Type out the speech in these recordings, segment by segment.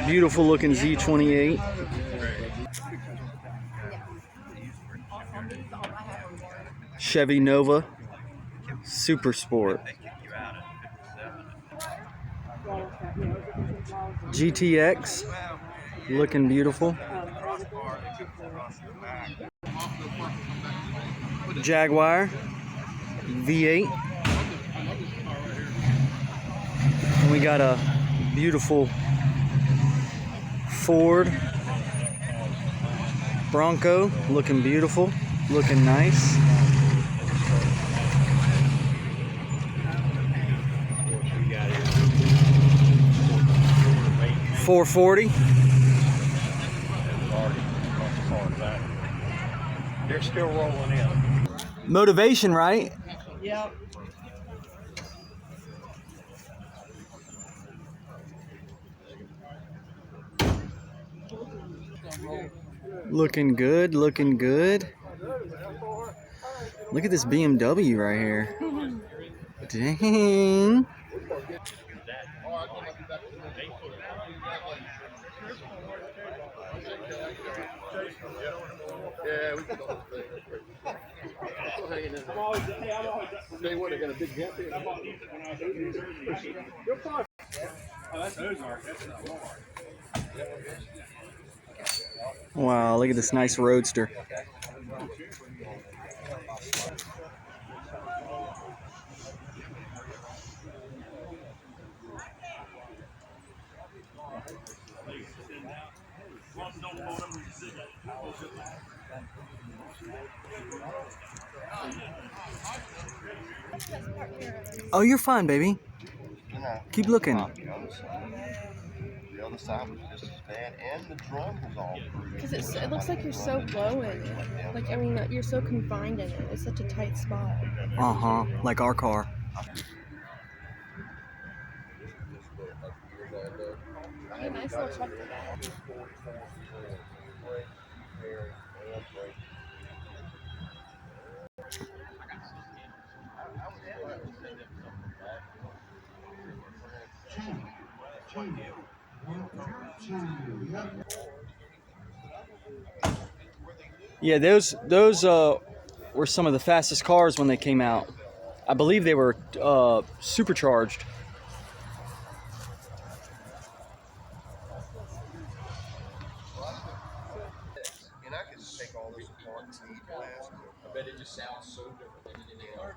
Beautiful looking Z28. Chevy Nova Super Sport. GTX, looking beautiful. Jaguar V8. And we got a beautiful Ford Bronco, looking beautiful, looking nice. $440. They're still rolling in. Motivation, right? Yep. Looking good, looking good. Look at this BMW right here. Dang. Yeah, we can go. They would have got a big gap here. Wow, look at this nice roadster. Oh, you're fine, baby. Keep looking. The other side was just as bad, and the drum was all through. Because it looks like you're so low in it. Like, I mean, you're so confined in it. It's such a tight spot. Uh-huh, like our car. A nice little truck. Yeah, those were some of the fastest cars when they came out. I believe they were supercharged. And I could take all this apart and see glass. I bet it just sounds so different than anything else.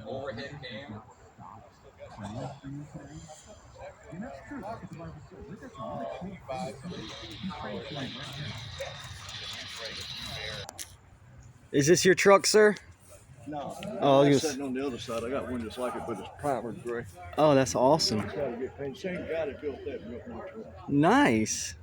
Overhead cam. Is this your truck, sir? No, Oh, I'm you- sitting on the other side. I got one just like it, but it's primered gray. Oh, that's awesome. Got to get paid. Same guy that built that built my truck. Nice.